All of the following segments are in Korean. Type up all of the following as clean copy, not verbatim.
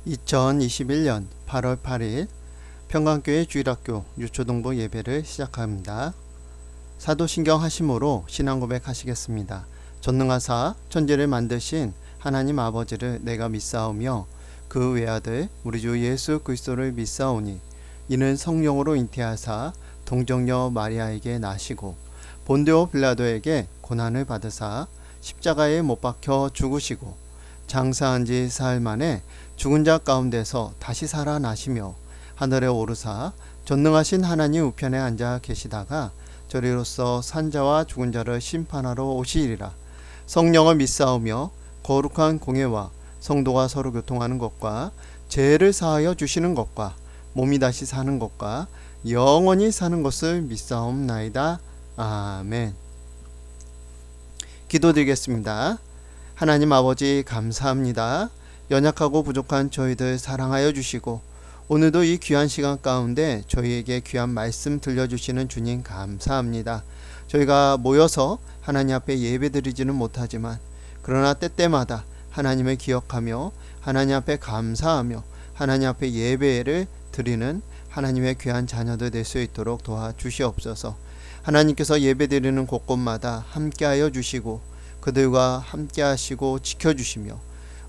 2021년 8월 8일 평강교회 주일학교 유초동부 예배를 시작합니다. 사도신경 하심으로 신앙고백 하시겠습니다. 전능하사 천지를 만드신 하나님 아버지를 내가 믿사오며 그 외아들 우리 주 예수 그리스도를 믿사오니 이는 성령으로 잉태하사 동정녀 마리아에게 나시고 본디오 빌라도에게 고난을 받으사 십자가에 못 박혀 죽으시고 장사한 지 사흘 만에 죽은 자 가운데서 다시 살아나시며 하늘에 오르사 전능하신 하나님 우편에 앉아 계시다가 저리로서 산자와 죽은 자를 심판하러 오시리라. 성령을 믿사오며 거룩한 공예와 성도가 서로 교통하는 것과 죄를 사하여 주시는 것과 몸이 다시 사는 것과 영원히 사는 것을 믿사옵나이다. 아멘. 기도드리겠습니다. 하나님 아버지 감사합니다. 연약하고 부족한 저희들 사랑하여 주시고 오늘도 이 귀한 시간 가운데 저희에게 귀한 말씀 들려주시는 주님 감사합니다. 저희가 모여서 하나님 앞에 예배드리지는 못하지만 그러나 때때마다 하나님을 기억하며 하나님 앞에 감사하며 하나님 앞에 예배를 드리는 하나님의 귀한 자녀들 될 수 있도록 도와주시옵소서. 하나님께서 예배드리는 곳곳마다 함께하여 주시고 그들과 함께 하시고 지켜주시며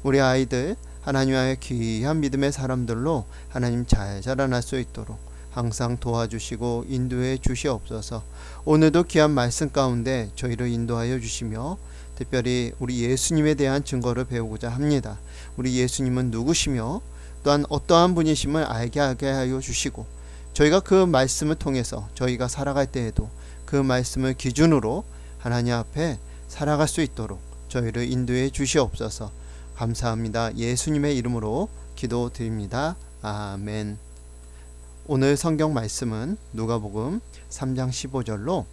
우리 아이들 하나님의 귀한 믿음의 사람들로 하나님 잘 자라날 수 있도록 항상 도와주시고 인도해 주시옵소서. 오늘도 귀한 말씀 가운데 저희를 인도하여 주시며 특별히 우리 예수님에 대한 증거를 배우고자 합니다. 우리 예수님은 누구시며 또한 어떠한 분이심을 알게 하게 하여 주시고 저희가 그 말씀을 통해서 저희가 살아갈 때에도 그 말씀을 기준으로 하나님 앞에 살아갈 수 있도록 저희를 인도해 주시옵소서. 감사합니다. 예수님의 이름으로 기도드립니다. 아멘. 오늘 성경 말씀은 누가복음 3장 15절로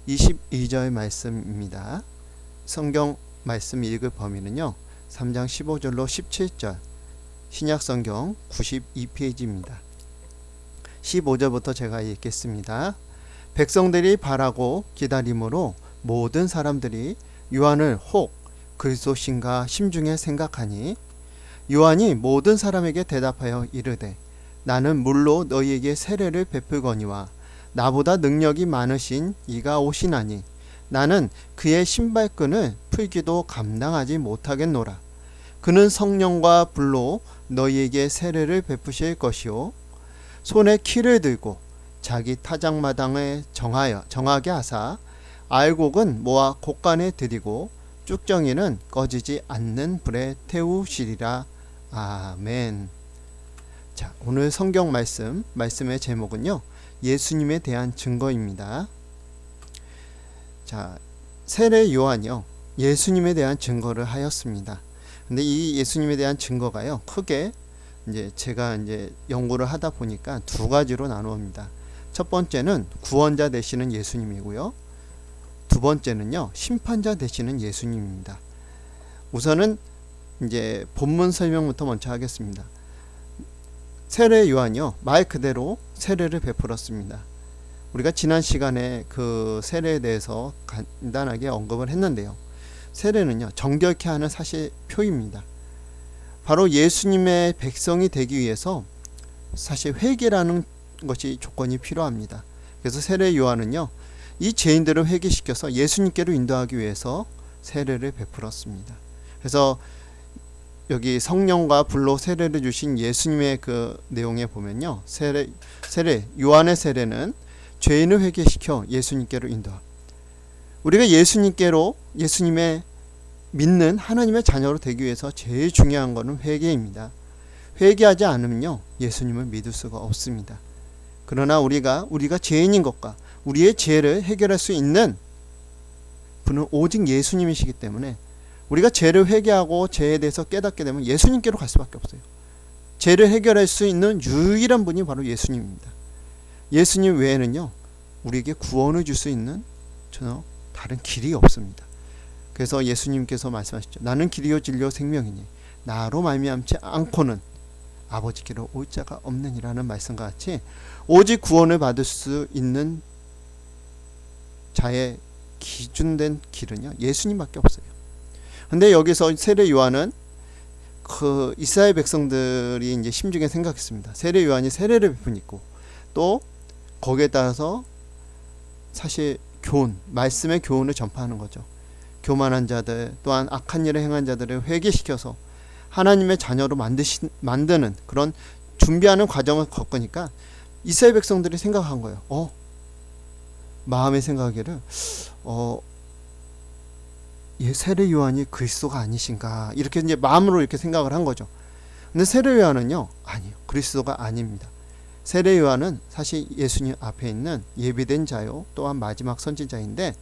22절 말씀입니다. 성경 말씀 읽을 범위는요 3장 15절로 17절 신약성경 92페이지입니다. 15절부터 제가 읽겠습니다. 백성들이 바라고 기다림으로 모든 사람들이 요한을 혹 그리스도신가 심중에 생각하니 요한이 모든 사람에게 대답하여 이르되 나는 물로 너희에게 세례를 베풀거니와 나보다 능력이 많으신 이가 오시나니 나는 그의 신발끈을 풀기도 감당하지 못하겠노라. 그는 성령과 불로 너희에게 세례를 베푸실 것이요 손에 키를 들고 자기 타작마당에 정하게 하사 알곡은 모아 곡간에 들이고 쭉정이는 꺼지지 않는 불에 태우시리라. 아멘. 자, 오늘 성경 말씀의 제목은요 예수님에 대한 증거입니다. 자, 세례 요한이요 예수님에 대한 증거를 하였습니다. 근데 이 예수님에 대한 증거가요 크게 제가 연구를 하다 보니까 두 가지로 나누어집니다. 첫 번째는 구원자 되시는 예수님이고요. 두 번째는요 심판자 되시는 예수님입니다. 우선은 본문 설명부터 먼저 하겠습니다. 세례 요한이요 말 그대로 세례를 베풀었습니다. 우리가 지난 시간에 그 세례에 대해서 간단하게 언급을 했는데요. 세례는요 정결케 하는 사실 표입니다. 바로 예수님의 백성이 되기 위해서 사실 회개라는 것이 조건이 필요합니다. 그래서 세례 요한은요 이 죄인들을 회개시켜서 예수님께로 인도하기 위해서 세례를 베풀었습니다. 그래서 여기 성령과 불로 세례를 주신 예수님의 그 내용에 보면요 요한의 세례는 죄인을 회개시켜 예수님께로 인도합니다. 우리가 예수님의 믿는 하나님의 자녀로 되기 위해서 제일 중요한 것은 회개입니다. 회개하지 않으면요 예수님을 믿을 수가 없습니다. 그러나 우리가 죄인인 것과 우리의 죄를 해결할 수 있는 분은 오직 예수님이시기 때문에 우리가 죄를 회개하고 죄에 대해서 깨닫게 되면 예수님께로 갈 수밖에 없어요. 죄를 해결할 수 있는 유일한 분이 바로 예수님입니다. 예수님 외에는요 우리에게 구원을 줄 수 있는 전혀 다른 길이 없습니다. 그래서 예수님께서 말씀하셨죠. 나는 길이요 진리요 생명이니 나로 말미암지 않고는 아버지께로 올 자가 없느니라는 말씀과 같이 오직 구원을 받을 수 있는 자의 기준된 길은요 예수님밖에 없어요. 근데 여기서 세례 요한은 그 이스라엘 백성들이 이제 심중에 생각했습니다. 세례 요한이 세례를 베푸니까 또 거기에 따라서 사실 교훈, 말씀의 교훈을 전파하는 거죠. 교만한 자들 또한 악한 일을 행한 자들을 회개시켜서 하나님의 자녀로 만드는 그런 준비하는 과정을 겪으니까 이스라엘 백성들이 생각한 거예요. 마음의 생각에를 세례 요한이 그리스도가 아니신가, 이렇게 이제 마음으로 이렇게 생각을 한 거죠. 근데 세례 요한은요, 아니요, 그리스도가 아닙니다. 세례 요한은 사실 예수님 앞에 있는 예비된 자요, 또한 마지막 선지자인데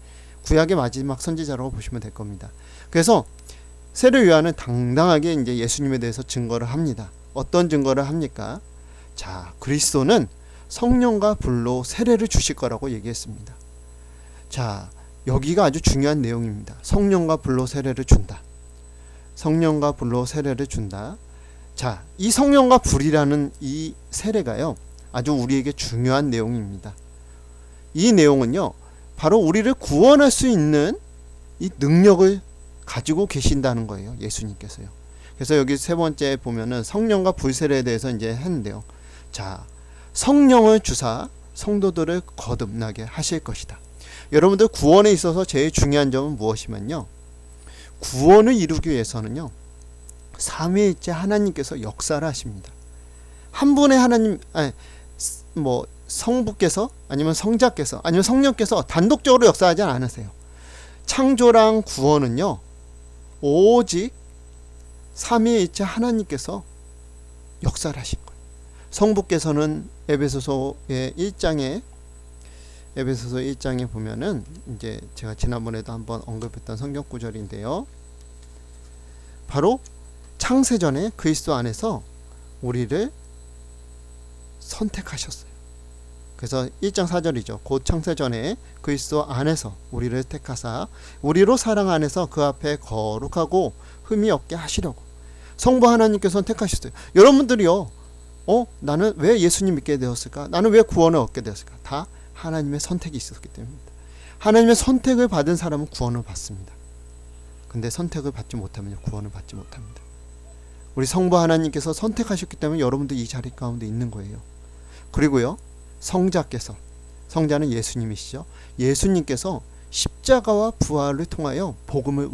구약의 마지막 선지자라고 보시면 될 겁니다. 그래서 세례 요한은 당당하게 이제 예수님에 대해서 증거를 합니다. 어떤 증거를 합니까? 자, 그리스도는 성령과 불로 세례를 주실 거라고 얘기했습니다. 자, 여기가 아주 중요한 내용입니다. 성령과 불로 세례를 준다. 성령과 불로 세례를 준다. 자, 이 성령과 불이라는 이 세례가요, 아주 우리에게 중요한 내용입니다. 이 내용은요, 바로 우리를 구원할 수 있는 이 능력을 가지고 계신다는 거예요. 예수님께서요. 그래서 여기 세 번째 보면은 성령과 불 세례에 대해서 이제 했는데요. 자, 성령을 주사 성도들을 거듭나게 하실 것이다. 여러분들 구원에 있어서 제일 중요한 점은 무엇이면요, 구원을 이루기 위해서는요, 삼위일체 하나님께서 역사를 하십니다. 한 분의 하나님, 성부께서 아니면 성자께서 아니면 성령께서 단독적으로 역사하지 않으세요. 창조랑 구원은요, 오직 삼위일체 하나님께서 역사를 하신 거예요. 성부께서는 에베소서 1장에 보면은 이제 제가 지난번에도 한번 언급했던 성경 구절인데요. 바로 창세전에 그리스도 안에서 우리를 선택하셨어요. 그래서 1장 4절이죠. 곧 창세전에 그리스도 안에서 우리를 택하사 우리로 사랑 안에서 그 앞에 거룩하고 흠이 없게 하시려고 성부 하나님께서 택하셨어요. 여러분들이요, 나는 왜 예수님 믿게 되었을까? 나는 왜 구원을 얻게 되었을까? 다 하나님의 선택이 있었기 때문입니다. 하나님의 선택을 받은 사람은 구원을 받습니다. 근데 선택을 받지 못하면 구원을 받지 못합니다. 우리 성부 하나님께서 선택하셨기 때문에 여러분들 이 자리 가운데 있는 거예요. 그리고요, 성자는 예수님이시죠. 예수님께서 십자가와 부활을 통하여 복음을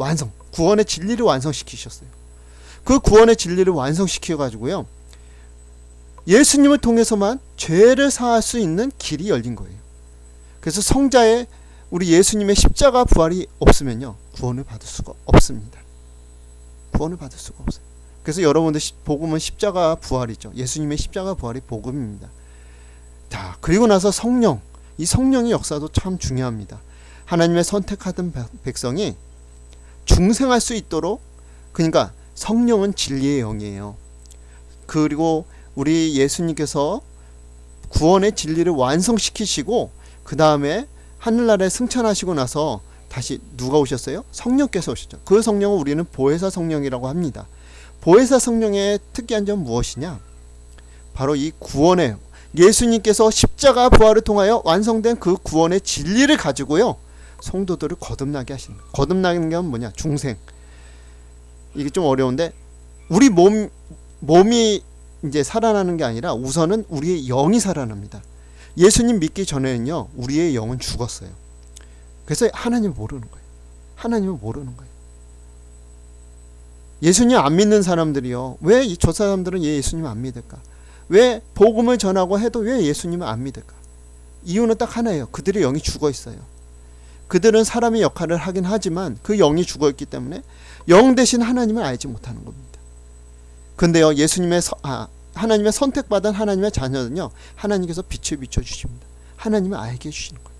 구원의 진리를 완성시키셨어요. 그 구원의 진리를 완성시켜가지고요, 예수님을 통해서만 죄를 사할 수 있는 길이 열린 거예요. 그래서 성자의 우리 예수님의 십자가 부활이 없으면요, 구원을 받을 수가 없습니다. 구원을 받을 수가 없어요. 그래서 여러분들 복음은 십자가 부활이죠. 예수님의 십자가 부활이 복음입니다. 자, 그리고 나서 성령, 이 성령의 역사도 참 중요합니다. 하나님의 선택하던 백성이 중생할 수 있도록, 그러니까 성령은 진리의 영이에요. 그리고 우리 예수님께서 구원의 진리를 완성시키시고 그 다음에 하늘나라에 승천하시고 나서 다시 누가 오셨어요? 성령께서 오셨죠. 그 성령은 우리는 보혜사 성령이라고 합니다. 보혜사 성령의 특이한 점은 무엇이냐? 바로 이 구원의, 예수님께서 십자가 부활을 통하여 완성된 그 구원의 진리를 가지고요, 성도들을 거듭나게 하시는 거예요. 거듭나는 게 뭐냐? 중생. 이게 좀 어려운데, 우리 몸이 이제 살아나는 게 아니라 우선은 우리의 영이 살아납니다. 예수님 믿기 전에는요, 우리의 영은 죽었어요. 그래서 하나님을 모르는 거예요. 하나님을 모르는 거예요. 예수님 안 믿는 사람들이요, 왜 저 사람들은 예수님 안 믿을까? 왜 복음을 전하고 해도 왜 예수님을 안 믿을까? 이유는 딱 하나예요. 그들의 영이 죽어 있어요. 그들은 사람의 역할을 하긴 하지만 그 영이 죽어 있기 때문에 영 대신 하나님을 알지 못하는 겁니다. 근데요, 하나님의 선택받은 하나님의 자녀는요, 하나님께서 빛을 비춰주십니다. 하나님을 알게 해주시는 거예요.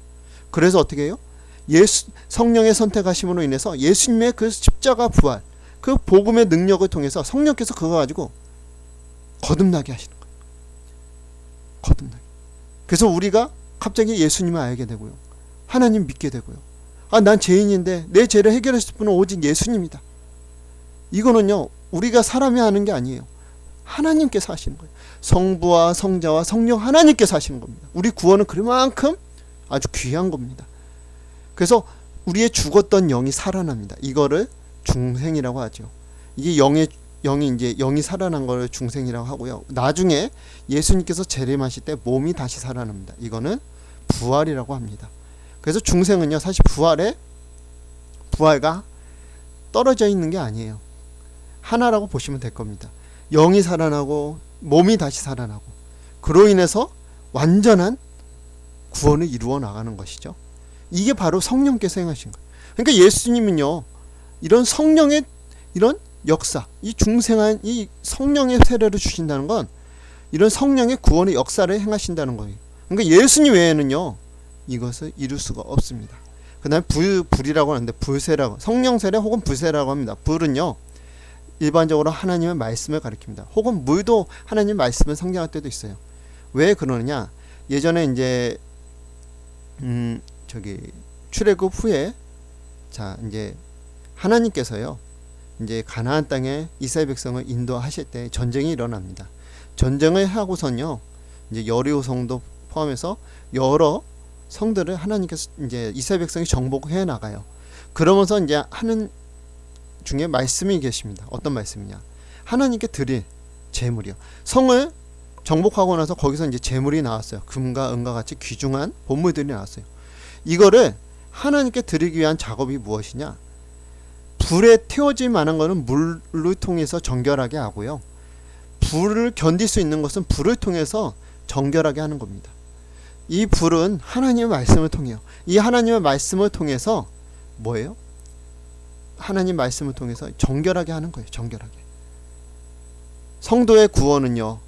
그래서 어떻게 해요? 성령의 선택하심으로 인해서 예수님의 그 십자가 부활, 그 복음의 능력을 통해서 성령께서 그거 가지고 거듭나게 하시는 거예요. 거듭나게. 그래서 우리가 갑자기 예수님을 알게 되고요, 하나님 믿게 되고요, 난 죄인인데 내 죄를 해결하실 분은 오직 예수님이다. 이거는요, 우리가 사람이 하는 게 아니에요. 하나님께서 하시는 거예요. 성부와 성자와 성령 하나님께서 하시는 겁니다. 우리 구원은 그만큼 아주 귀한 겁니다. 그래서 우리의 죽었던 영이 살아납니다. 이거를 중생이라고 하죠. 이게 영의 영이 살아난 걸 중생이라고 하고요. 나중에 예수님께서 재림하실 때 몸이 다시 살아납니다. 이거는 부활이라고 합니다. 그래서 중생은요, 사실 부활과 떨어져 있는 게 아니에요. 하나라고 보시면 될 겁니다. 영이 살아나고 몸이 다시 살아나고, 그로 인해서 완전한 구원을 이루어 나가는 것이죠. 이게 바로 성령께서 행하신 거예요. 그러니까 예수님은요, 이런 성령의 이런 역사, 이 중생한 이 성령의 세례를 주신다는 건 이런 성령의 구원의 역사를 행하신다는 거예요. 그러니까 예수님 외에는요, 이것을 이룰 수가 없습니다. 그 다음에 불이라고 하는데, 불세라고, 성령 세례 혹은 불세라고 합니다. 불은요, 일반적으로 하나님의 말씀을 가리킵니다. 혹은 물도 하나님의 말씀을 상징할 때도 있어요. 왜 그러느냐? 예전에 이제 출애굽 후에, 자, 이제 하나님께서요, 이제 가나안 땅에 이스라엘 백성을 인도하실 때 전쟁이 일어납니다. 전쟁을 하고선요, 이제 여리고 성도 포함해서 여러 성들을 하나님께서 이제 이스라엘 백성이 정복해 나가요. 그러면서 이제 하는 중에 말씀이 계십니다. 어떤 말씀이냐? 하나님께 드릴 제물이요. 성을 정복하고 나서 거기서 이제 제물이 나왔어요. 금과 은과 같이 귀중한 본물들이 나왔어요. 이거를 하나님께 드리기 위한 작업이 무엇이냐? 불에 태워질 만한 것은 물을 통해서 정결하게 하고요. 불을 견딜 수 있는 것은 불을 통해서 정결하게 하는 겁니다. 이 불은 하나님의 말씀을 통해요. 이 하나님의 말씀을 통해서 뭐예요? 하나님 말씀을 통해서 정결하게 하는 거예요. 정결하게. 성도의 구원은요,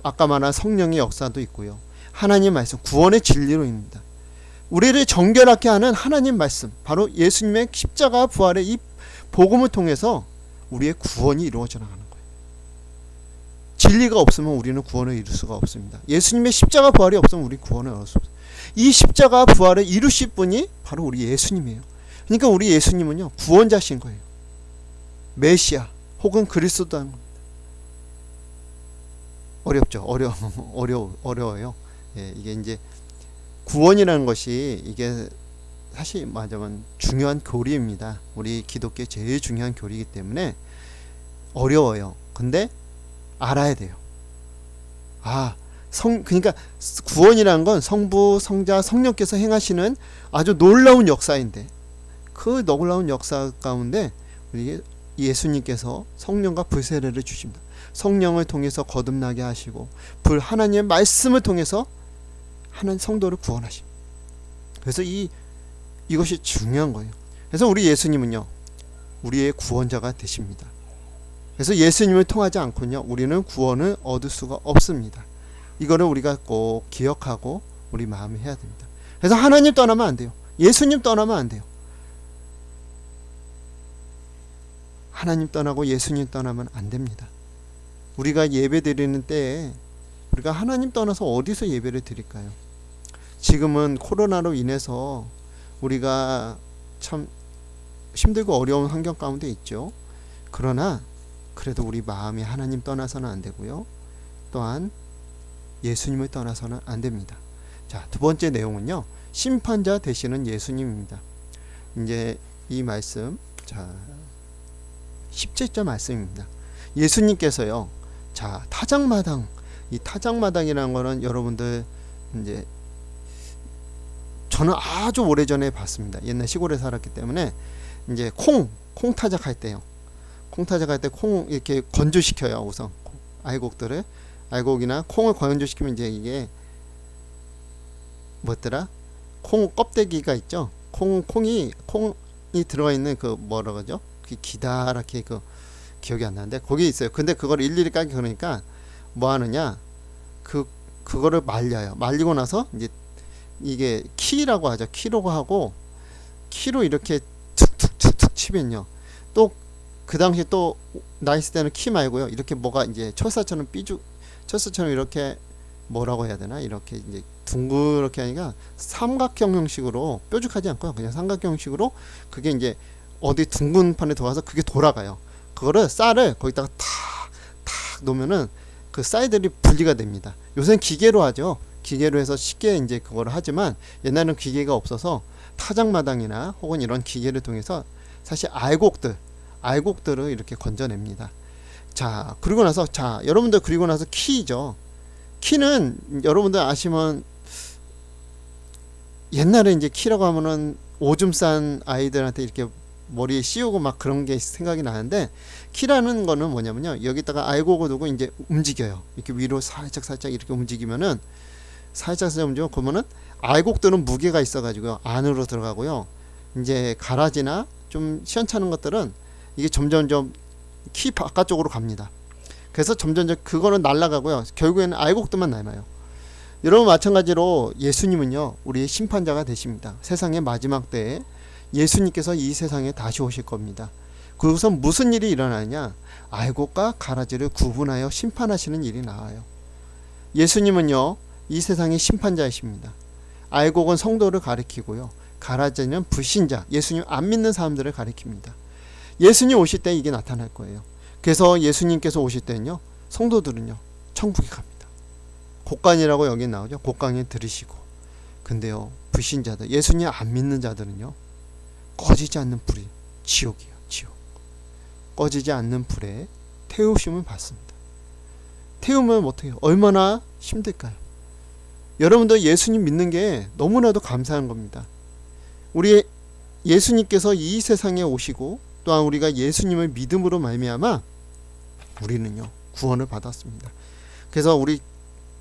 아까 말한 성령의 역사도 있고요, 하나님 말씀, 구원의 진리로입니다. 우리를 정결하게 하는 하나님 말씀, 바로 예수님의 십자가 부활의 이 복음을 통해서 우리의 구원이 이루어져 나가는 거예요. 진리가 없으면 우리는 구원을 이룰 수가 없습니다. 예수님의 십자가 부활이 없으면 우리 구원을 얻을 수 없어요. 이 십자가 부활을 이루실 분이 바로 우리 예수님이에요. 그러니까 우리 예수님은요, 구원자신 거예요. 메시아 혹은 그리스도라는 겁니다. 어렵죠. 어려워요. 예, 이게 이제 구원이라는 것이 이게 사실 말하자면 중요한 교리입니다. 우리 기독교의 제일 중요한 교리이기 때문에 어려워요. 근데 알아야 돼요. 그러니까 구원이라는 건 성부, 성자, 성령께서 행하시는 아주 놀라운 역사인데, 그 놀라운 역사 가운데 우리 예수님께서 성령과 불세례를 주십니다. 성령을 통해서 거듭나게 하시고, 하나님의 말씀을 통해서 하나님 성도를 구원하십니다. 그래서 이것이 중요한 거예요. 그래서 우리 예수님은요, 우리의 구원자가 되십니다. 그래서 예수님을 통하지 않고는요, 우리는 구원을 얻을 수가 없습니다. 이거를 우리가 꼭 기억하고 우리 마음에 해야 됩니다. 그래서 하나님 떠나면 안 돼요. 예수님 떠나면 안 돼요. 하나님 떠나고 예수님 떠나면 안 됩니다. 우리가 예배 드리는 때에 우리가 하나님 떠나서 어디서 예배를 드릴까요? 지금은 코로나로 인해서 우리가 참 힘들고 어려운 환경 가운데 있죠. 그러나 그래도 우리 마음이 하나님 떠나서는 안 되고요, 또한 예수님을 떠나서는 안 됩니다. 자, 두 번째 내용은요, 심판자 되시는 예수님입니다. 이제 이 말씀, 자, 17절 말씀입니다. 예수님께서요, 자, 타작마당, 이 타작마당이라는 거는 여러분들 이제 저는 아주 오래전에 봤습니다. 옛날 시골에 살았기 때문에 이제 콩 타작할 때요. 콩 타작할 때 콩 이렇게 건조시켜요. 우선 알곡이나 콩을 건조시키면 이제 이게 뭐더라? 콩 껍데기가 있죠. 콩이 들어가 있는 그 뭐라 그러죠? 그 기다랗게 그 기억이 안 나는데 거기 있어요. 근데 그걸 일일이 까기 그러니까 뭐 하느냐? 그거를 말려요. 말리고 나서 이제 이게 키라고 하죠. 키로 하고 키로 이렇게 툭툭툭툭 치면요. 또 그 당시에 또 나 있을 때는 키 말고요. 이렇게 뭐가 이제 철사처럼 이렇게 뭐라고 해야 되나? 이렇게 이제 둥그렇게 하니까 삼각형 형식으로, 뾰족하지 않고요. 그냥 삼각형 형식으로 그게 이제 어디 둥근 판에 들어가서 그게 돌아가요. 그거를 쌀을 거기다가 탁 놓으면은 그 쌀들이 분리가 됩니다. 요새는 기계로 하죠. 기계로 해서 쉽게 이제 그거를 하지만 옛날에는 기계가 없어서 타작마당이나 혹은 이런 기계를 통해서 사실 알곡들을 이렇게 건져냅니다. 자, 그리고 나서, 자, 여러분들 그리고 나서 키죠. 키는 여러분들 아시면 옛날에 이제 키라고 하면은 오줌 싼 아이들한테 이렇게 머리에 씌우고 막 그런 게 생각이 나는데, 키라는 거는 뭐냐면요, 여기다가 알곡을 두고 이제 움직여요. 이렇게 위로 살짝 이렇게 움직이면은, 살짝 움직이면 그러면은 알곡들은 무게가 있어가지고요 안으로 들어가고요, 이제 가라지나 좀 시원찮은 것들은 이게 점점점 키 바깥쪽으로 갑니다. 그래서 점점점 그거는 날아가고요, 결국에는 알곡들만 남아요. 여러분, 마찬가지로 예수님은요 우리의 심판자가 되십니다. 세상의 마지막 때에 예수님께서 이 세상에 다시 오실 겁니다. 그것은 무슨 일이 일어나냐, 알곡과 가라지를 구분하여 심판하시는 일이 나와요. 예수님은요 이 세상의 심판자이십니다. 알곡은 성도를 가리키고요, 가라지는 불신자, 예수님 안 믿는 사람들을 가리킵니다. 예수님 오실 때 이게 나타날 거예요. 그래서 예수님께서 오실 때는요 성도들은요 천국에 갑니다. 곡간이라고 여기 나오죠. 곡간에 들으시고. 근데요 불신자들, 예수님 안 믿는 자들은요 꺼지지 않는 불이, 지옥이에요. 지옥. 꺼지지 않는 불에 태우심을 받습니다. 태우면 어떻게 해요? 얼마나 힘들까요? 여러분들 예수님 믿는 게 너무나도 감사한 겁니다. 우리 예수님께서 이 세상에 오시고 또한 우리가 예수님을 믿음으로 말미암아 우리는요 구원을 받았습니다. 그래서 우리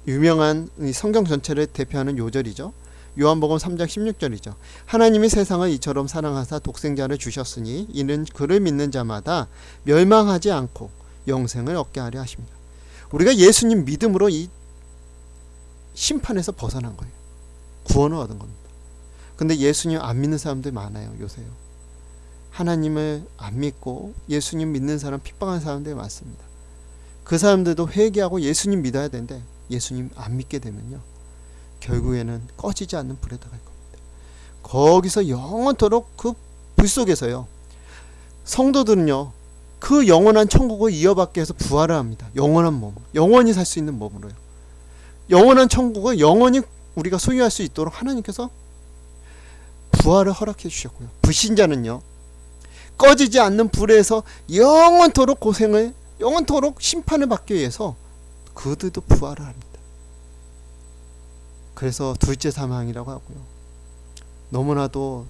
유명한 성경 전체를 대표하는 요절이죠. 요한복음 3장 16절이죠. 하나님이 세상을 이처럼 사랑하사 독생자를 주셨으니 이는 그를 믿는 자마다 멸망하지 않고 영생을 얻게 하려 하십니다. 우리가 예수님 믿음으로 이 심판에서 벗어난 거예요. 구원을 얻은 겁니다. 근데 예수님 안 믿는 사람들 많아요. 요새요. 하나님을 안 믿고 예수님 믿는 사람, 핍박하는 사람들이 많습니다. 그 사람들도 회개하고 예수님 믿어야 되는데 예수님 안 믿게 되면요 결국에는 꺼지지 않는 불에 들어갈 겁니다. 거기서 영원토록 그 불 속에서요 성도들은요 그 영원한 천국을 이어받기 위해서 부활을 합니다. 영원한 몸, 영원히 살 수 있는 몸으로요. 영원한 천국을 영원히 우리가 소유할 수 있도록 하나님께서 부활을 허락해 주셨고요. 불신자는요 꺼지지 않는 불에서 영원토록 고생을, 영원토록 심판을 받기 위해서 그들도 부활을 합니다. 그래서 둘째 사망이라고 하고요. 너무나도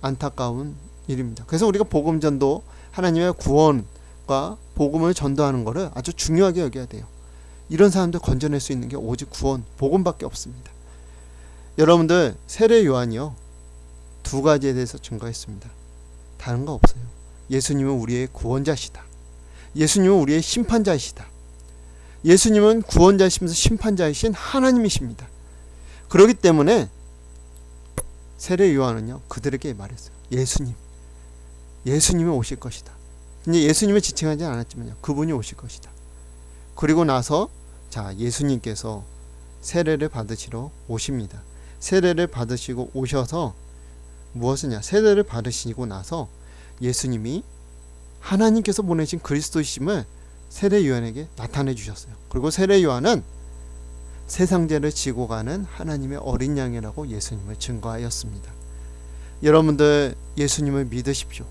안타까운 일입니다. 그래서 우리가 복음전도, 하나님의 구원과 복음을 전도하는 것을 아주 중요하게 여겨야 돼요. 이런 사람들 건져낼 수 있는 게 오직 구원, 복음밖에 없습니다. 여러분들 세례 요한이요 두 가지에 대해서 증거했습니다. 다른 거 없어요. 예수님은 우리의 구원자시다. 예수님은 우리의 심판자이시다. 예수님은 구원자이시면서 심판자이신 하나님이십니다. 그렇기 때문에 세례 요한은요 그들에게 말했어요. 예수님이 오실 것이다. 이제 예수님을 지칭하지 않았지만요 그분이 오실 것이다. 그리고 나서 자 예수님께서 세례를 받으시러 오십니다. 세례를 받으시고 오셔서 무엇이냐, 세례를 받으시고 나서 예수님이 하나님께서 보내신 그리스도이심을 세례 요한에게 나타내 주셨어요. 그리고 세례 요한은 세상 죄를 지고 가는 하나님의 어린 양이라고 예수님을 증거하였습니다. 여러분들 예수님을 믿으십시오.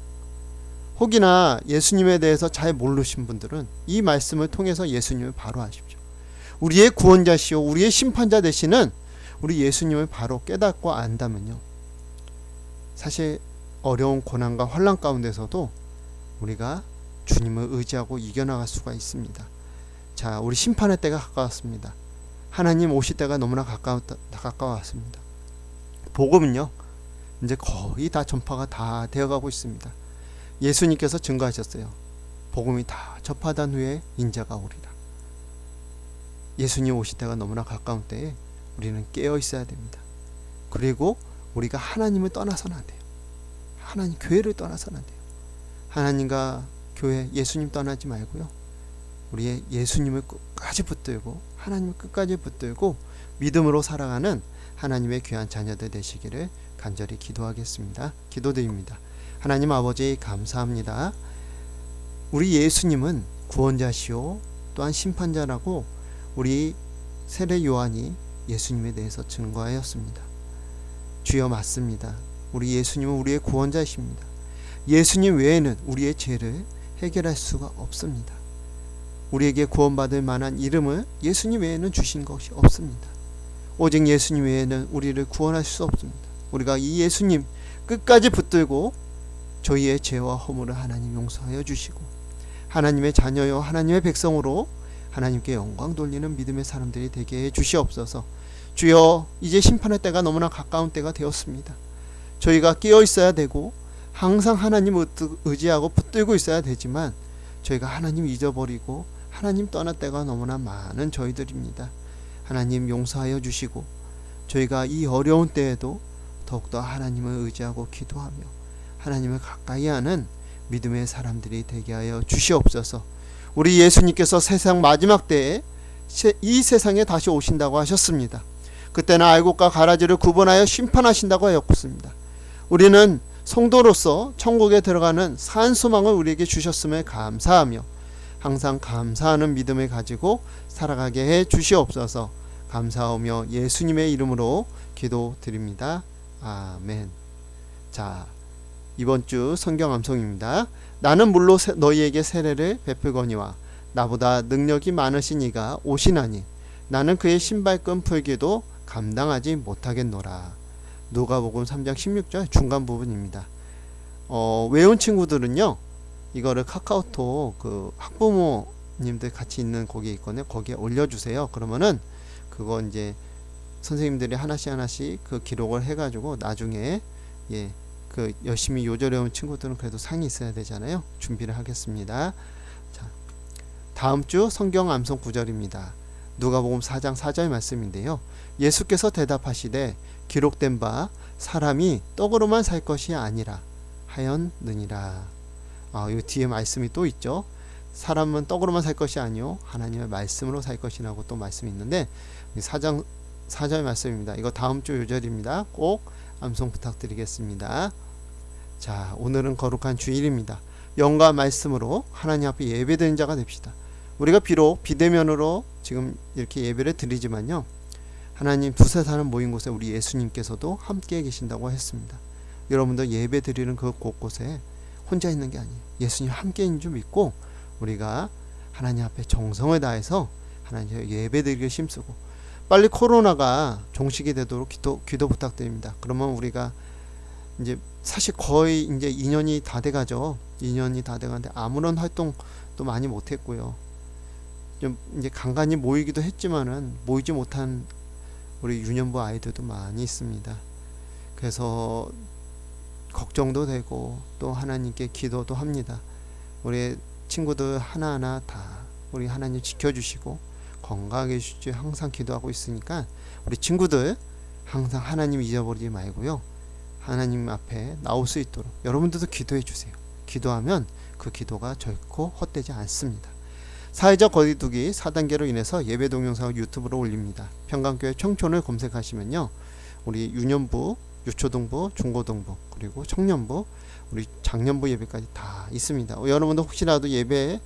혹이나 예수님에 대해서 잘 모르신 분들은 이 말씀을 통해서 예수님을 바로 아십시오. 우리의 구원자시오 우리의 심판자 되시는 우리 예수님을 바로 깨닫고 안다면요 사실 어려운 고난과 환난 가운데서도 우리가 주님을 의지하고 이겨나갈 수가 있습니다. 자, 우리 심판의 때가 가까웠습니다. 하나님 오실 때가 너무나 가까웠습니다. 복음은요 이제 거의 다 전파가 다 되어가고 있습니다. 예수님께서 증거하셨어요. 복음이 다 접하단 후에 인자가 오리라. 예수님 오실 때가 너무나 가까운 때에 우리는 깨어 있어야 됩니다. 그리고 우리가 하나님을 떠나서는 안 돼요. 하나님 교회를 떠나서는 안 돼요. 하나님과 교회, 예수님 떠나지 말고요 우리의 예수님을 끝까지 붙들고 하나님을 끝까지 붙들고 믿음으로 살아가는 하나님의 귀한 자녀들 되시기를 간절히 기도하겠습니다. 기도드립니다. 하나님 아버지 감사합니다. 우리 예수님은 구원자시오 또한 심판자라고 우리 세례 요한이 예수님에 대해서 증거하였습니다. 주여 맞습니다. 우리 예수님은 우리의 구원자이십니다. 예수님 외에는 우리의 죄를 해결할 수가 없습니다. 우리에게 구원받을 만한 이름을 예수님 외에는 주신 것이 없습니다. 오직 예수님 외에는 우리를 구원할 수 없습니다. 우리가 이 예수님 끝까지 붙들고 저희의 죄와 허물을 하나님 용서하여 주시고 하나님의 자녀요 하나님의 백성으로 하나님께 영광 돌리는 믿음의 사람들이 되게 해 주시옵소서. 주여, 이제 심판의 때가 너무나 가까운 때가 되었습니다. 저희가 깨어 있어야 되고 항상 하나님을 의지하고 붙들고 있어야 되지만 저희가 하나님 잊어버리고 하나님 떠날 때가 너무나 많은 저희들입니다. 하나님 용서하여 주시고 저희가 이 어려운 때에도 더욱더 하나님을 의지하고 기도하며 하나님을 가까이 하는 믿음의 사람들이 되게 하여 주시옵소서. 우리 예수님께서 세상 마지막 때에 이 세상에 다시 오신다고 하셨습니다. 그때는 알곡과 가라지를 구분하여 심판하신다고 하였습니다. 우리는 성도로서 천국에 들어가는 산 소망을 우리에게 주셨음에 감사하며 항상 감사하는 믿음을 가지고 살아가게 해 주시옵소서. 감사하며 예수님의 이름으로 기도드립니다. 아멘. 자, 이번 주 성경 암송입니다. 나는 물로 너희에게 세례를 베풀거니와 나보다 능력이 많으신 이가 오시나니 나는 그의 신발끈 풀기도 감당하지 못하겠노라. 누가복음 3장 16절 중간 부분입니다. 외운 친구들은요, 이거를 카카오톡 그 학부모님들 같이 있는 거기에 있거든요. 거기에 올려주세요. 그러면은 그거 이제 선생님들이 하나씩 그 기록을 해가지고 나중에 그 열심히 요절해 온 친구들은 그래도 상이 있어야 되잖아요. 준비를 하겠습니다. 자, 다음 주 성경 암송 구절입니다. 누가복음 4장 4절 말씀인데요. 예수께서 대답하시되 기록된 바 사람이 떡으로만 살 것이 아니라 하였느니라. 이 뒤에 말씀이 또 있죠. 사람은 떡으로만 살 것이 아니요 하나님의 말씀으로 살 것이라고 또 말씀이 있는데 4장 4절 말씀입니다. 이거 다음 주 요절입니다. 꼭 암송 부탁드리겠습니다. 자, 오늘은 거룩한 주일입니다. 영과 말씀으로 하나님 앞에 예배드리는 자가 됩시다. 우리가 비록 비대면으로 지금 이렇게 예배를 드리지만요, 하나님 두세 사람 모인 곳에 우리 예수님께서도 함께 계신다고 했습니다. 여러분도 예배 드리는 그 곳곳에 혼자 있는 게 아니에요. 예수님 함께 있는 줄 믿고 우리가 하나님 앞에 정성을 다해서 하나님 예배 드리기 힘쓰고 빨리 코로나가 종식이 되도록 기도 부탁드립니다. 그러면 우리가 이제 사실 거의 이제 2년이 다 돼가죠. 2년이 다 돼가는데 아무런 활동도 많이 못했고요. 좀 이제 간간히 모이기도 했지만은 모이지 못한 우리 유년부 아이들도 많이 있습니다. 그래서 걱정도 되고 또 하나님께 기도도 합니다. 우리 친구들 하나하나 다 우리 하나님 지켜주시고 건강하게 해주시지 항상 기도하고 있으니까 우리 친구들 항상 하나님 잊어버리지 말고요. 하나님 앞에 나올 수 있도록 여러분들도 기도해 주세요. 기도하면 그 기도가 결코 헛되지 않습니다. 사회적 거리두기 4단계로 인해서 예배 동영상을 유튜브로 올립니다. 평강교회 청촌을 검색하시면요, 우리 유년부, 유초등부, 중고등부, 그리고 청년부, 우리 장년부 예배까지 다 있습니다. 여러분도 혹시라도 예배에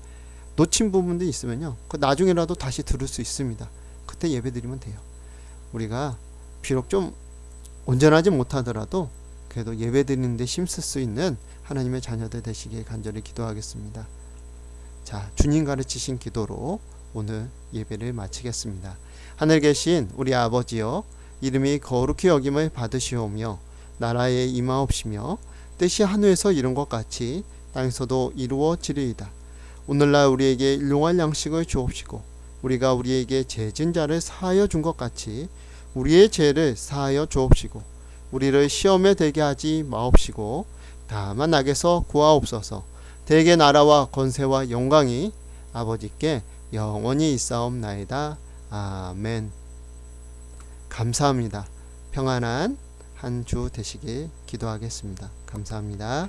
놓친 부분도 있으면요, 그 나중에라도 다시 들을 수 있습니다. 그때 예배 드리면 돼요. 우리가 비록 좀 온전하지 못하더라도 그래도 예배 드리는데 힘쓸 수 있는 하나님의 자녀들 되시길 간절히 기도하겠습니다. 자, 주님 가르치신 기도로 오늘 예배를 마치겠습니다. 하늘 계신 우리 아버지여, 이름이 거룩히 여김을 받으시오며 나라에 임하옵시며 뜻이 하늘에서 이룬 것 같이 땅에서도 이루어지리이다. 오늘날 우리에게 일용할 양식을 주옵시고 우리가 우리에게 죄진 자를 사하여 준 것 같이 우리의 죄를 사하여 주옵시고 우리를 시험에 들게 하지 마옵시고 다만 악에서 구하옵소서. 대개 나라와 권세와 영광이 아버지께 영원히 있사옵나이다. 아멘. 감사합니다. 평안한 한 주 되시길 기도하겠습니다. 감사합니다.